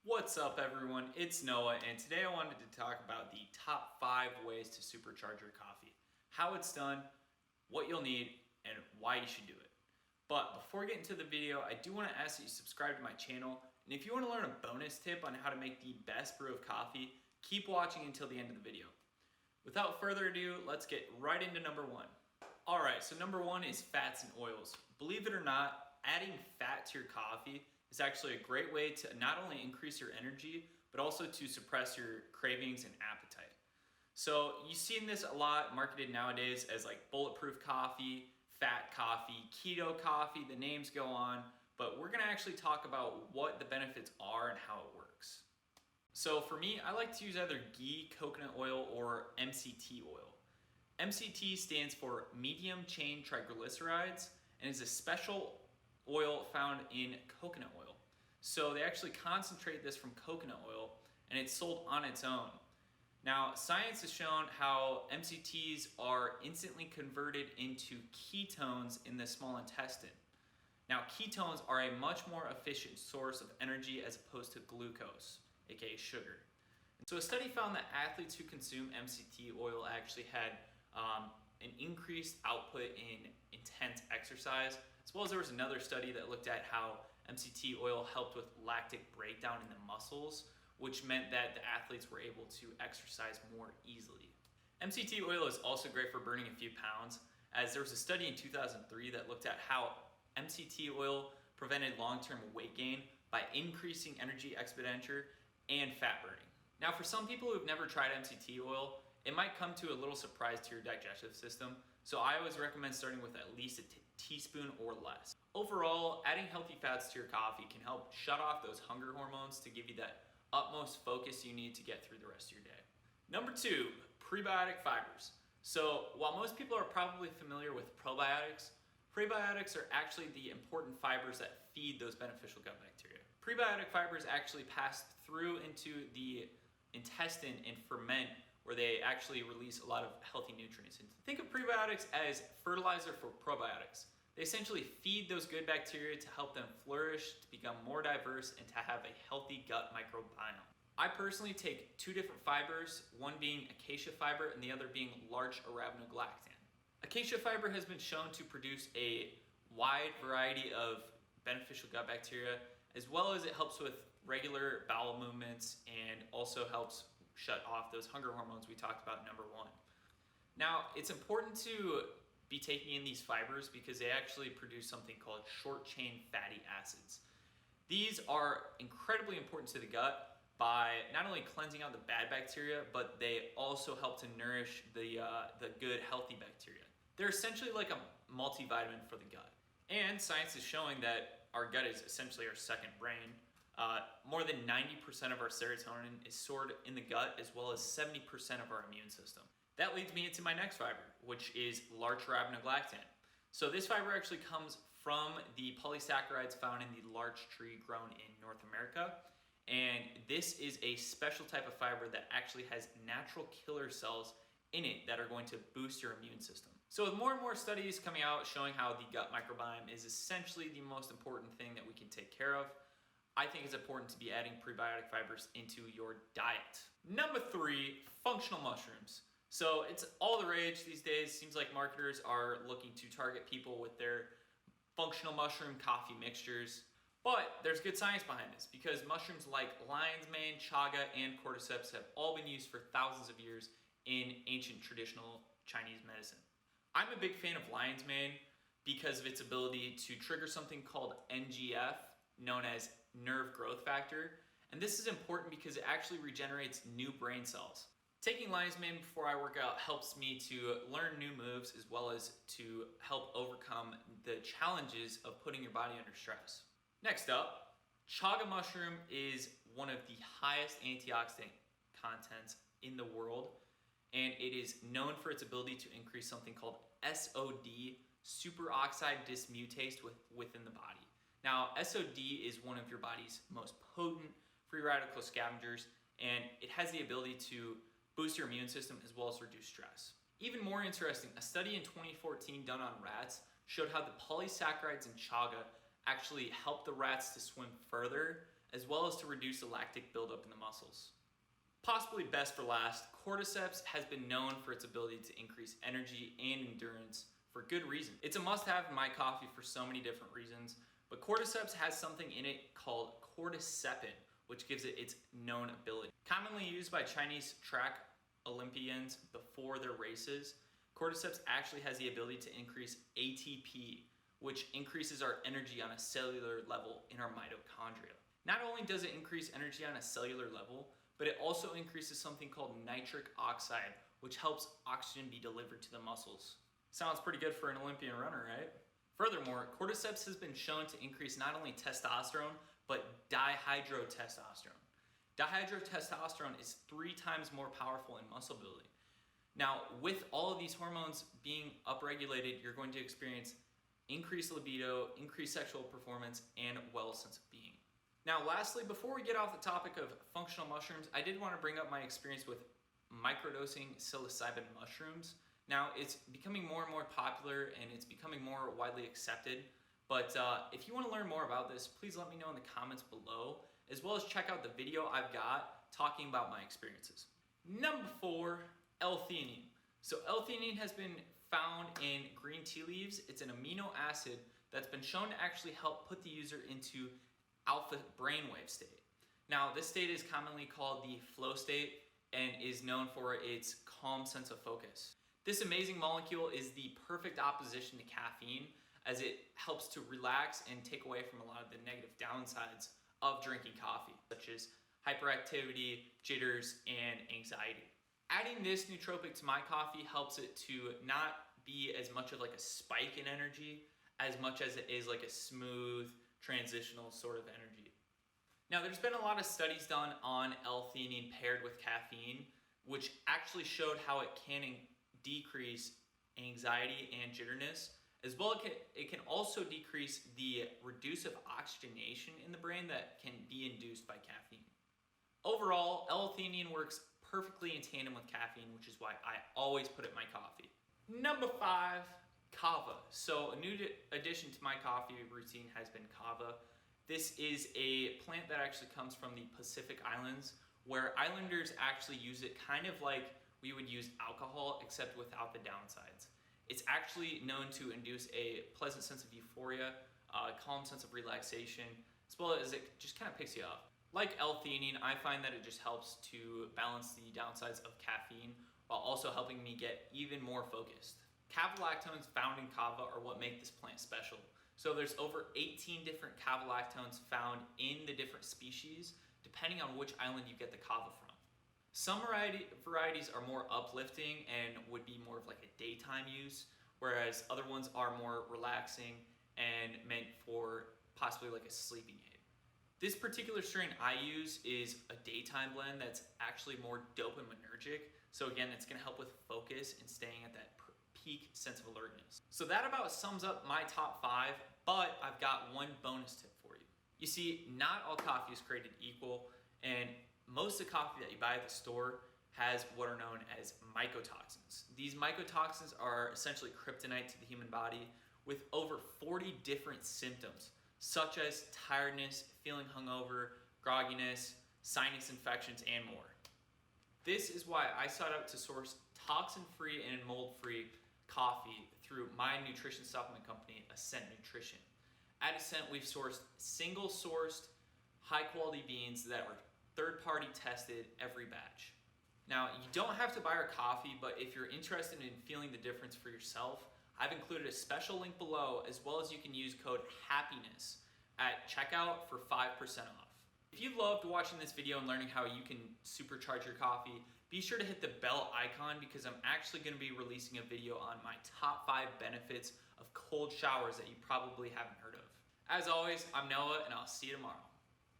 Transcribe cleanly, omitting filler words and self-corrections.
What's up everyone, it's Noah, and today I wanted to talk about the top 5 ways to supercharge your coffee. How it's done, what you'll need, and why you should do it. But before we get into the video, I do want to ask that you subscribe to my channel, and if you want to learn a bonus tip on how to make the best brew of coffee, keep watching until the end of the video. Without further ado, let's get right into number 1. Alright, so number 1 is fats and oils. Believe it or not, adding fat to your coffee is actually a great way to not only increase your energy, but also to suppress your cravings and appetite. So you've seen this a lot marketed nowadays as like bulletproof coffee, fat coffee, keto coffee, the names go on, but we're gonna actually talk about what the benefits are and how it works. So for me, I like to use either ghee, coconut oil, or MCT oil. MCT stands for medium chain triglycerides and is a special oil found in coconut oil. So they actually concentrate this from coconut oil and it's sold on its own. Now, science has shown how MCTs are instantly converted into ketones in the small intestine. Now, ketones are a much more efficient source of energy as opposed to glucose, aka sugar. So a study found that athletes who consume MCT oil actually had an increased output in intense exercise, as well as there was another study that looked at how MCT oil helped with lactic breakdown in the muscles, which meant that the athletes were able to exercise more easily. MCT oil is also great for burning a few pounds, as there was a study in 2003 that looked at how MCT oil prevented long-term weight gain by increasing energy expenditure and fat burning. Now, for some people who've never tried MCT oil, it might come to a little surprise to your digestive system, so I always recommend starting with at least a teaspoon or less. Overall, adding healthy fats to your coffee can help shut off those hunger hormones to give you that utmost focus you need to get through the rest of your day. Number 2, prebiotic fibers. So while most people are probably familiar with probiotics, prebiotics are actually the important fibers that feed those beneficial gut bacteria. Prebiotic fibers actually pass through into the intestine and ferment, where they actually release a lot of healthy nutrients. And think of prebiotics as fertilizer for probiotics. They essentially feed those good bacteria to help them flourish, to become more diverse, and to have a healthy gut microbiome. I personally take 2 different fibers, one being acacia fiber and the other being larch arabinogalactan. Acacia fiber has been shown to produce a wide variety of beneficial gut bacteria, as well as it helps with regular bowel movements and also helps shut off those hunger hormones we talked about in number 1. Now, it's important to be taking in these fibers because they actually produce something called short chain fatty acids. These are incredibly important to the gut by not only cleansing out the bad bacteria, but they also help to nourish the good healthy bacteria. They're essentially like a multivitamin for the gut. And science is showing that our gut is essentially our second brain. More than 90% of our serotonin is stored in the gut, as well as 70% of our immune system. That leads me into my next fiber, which is larch arabinogalactan. So this fiber actually comes from the polysaccharides found in the larch tree grown in North America. And this is a special type of fiber that actually has natural killer cells in it that are going to boost your immune system. So with more and more studies coming out showing how the gut microbiome is essentially the most important thing that we can take care of, I think it's important to be adding prebiotic fibers into your diet. Number 3, functional mushrooms. So it's all the rage these days. Seems like marketers are looking to target people with their functional mushroom coffee mixtures. But there's good science behind this because mushrooms like lion's mane, chaga, and cordyceps have all been used for thousands of years in ancient traditional Chinese medicine. I'm a big fan of lion's mane because of its ability to trigger something called NGF, known as nerve growth factor, and this is important because it actually regenerates new brain cells. Taking lion's mane before I work out helps me to learn new moves as well as to help overcome the challenges of putting your body under stress. Next up, chaga mushroom is one of the highest antioxidant contents in the world, and it is known for its ability to increase something called SOD, superoxide dismutase within the body. Now, SOD is one of your body's most potent free radical scavengers, and it has the ability to boost your immune system as well as reduce stress. Even more interesting, a study in 2014 done on rats showed how the polysaccharides in chaga actually help the rats to swim further, as well as to reduce the lactic buildup in the muscles. Possibly best for last, cordyceps has been known for its ability to increase energy and endurance for good reason. It's a must-have in my coffee for so many different reasons, but cordyceps has something in it called cordycepin, which gives it its known ability. Commonly used by Chinese track Olympians before their races, cordyceps actually has the ability to increase ATP, which increases our energy on a cellular level in our mitochondria. Not only does it increase energy on a cellular level, but it also increases something called nitric oxide, which helps oxygen be delivered to the muscles. Sounds pretty good for an Olympian runner, right? Furthermore, cordyceps has been shown to increase not only testosterone, but dihydrotestosterone. Dihydrotestosterone is 3 times more powerful in muscle building. Now, with all of these hormones being upregulated, you're going to experience increased libido, increased sexual performance, and well sense of being. Now, lastly, before we get off the topic of functional mushrooms, I did want to bring up my experience with microdosing psilocybin mushrooms. Now, it's becoming more and more popular and it's becoming more widely accepted. But if you want to learn more about this, please let me know in the comments below, as well as check out the video I've got talking about my experiences. Number 4, Ltheanine. So Ltheanine has been found in green tea leaves. It's an amino acid that's been shown to actually help put the user into alpha brainwave state. Now, this state is commonly called the flow state and is known for its calm sense of focus. This amazing molecule is the perfect opposition to caffeine, as it helps to relax and take away from a lot of the negative downsides of drinking coffee, such as hyperactivity, jitters, and anxiety. Adding this nootropic to my coffee helps it to not be as much of like a spike in energy as much as it is like a smooth, transitional sort of energy. Now, there's been a lot of studies done on L-theanine paired with caffeine, which actually showed how it can decrease anxiety and jitterness, as well as it can also decrease the reduce of oxygenation in the brain that can be induced by caffeine. Overall, L-theanine works perfectly in tandem with caffeine, which is why I always put it in my coffee. Number 5, kava. So a new addition to my coffee routine has been kava. This is a plant that actually comes from the Pacific Islands, where islanders actually use it kind of like we would use alcohol, except without the downsides. It's actually known to induce a pleasant sense of euphoria, a calm sense of relaxation, as well as it just kind of picks you up. Like L-theanine, I find that it just helps to balance the downsides of caffeine while also helping me get even more focused. Cavolactones found in kava are what make this plant special. So there's over 18 different cavolactones found in the different species, depending on which island you get the kava from. Some varieties are more uplifting and would be more of like a daytime use, whereas other ones are more relaxing and meant for possibly like a sleeping aid. This particular strain I use is a daytime blend that's actually more dopaminergic. So again, it's gonna help with focus and staying at that peak sense of alertness. So that about sums up my top 5, but I've got one bonus tip for you. You see, not all coffee is created equal, and most of the coffee that you buy at the store has what are known as mycotoxins. These mycotoxins are essentially kryptonite to the human body with over 40 different symptoms, such as tiredness, feeling hungover, grogginess, sinus infections, and more. This is why I sought out to source toxin-free and mold-free coffee through my nutrition supplement company, Ascent Nutrition. At Ascent, we've sourced single-sourced, high-quality beans that are third-party tested every batch. Now, you don't have to buy our coffee, but if you're interested in feeling the difference for yourself, I've included a special link below, as well as you can use code HAPPINESS at checkout for 5% off. If you loved watching this video and learning how you can supercharge your coffee, be sure to hit the bell icon, because I'm actually going to be releasing a video on my top 5 benefits of cold showers that you probably haven't heard of. As always, I'm Noah, and I'll see you tomorrow.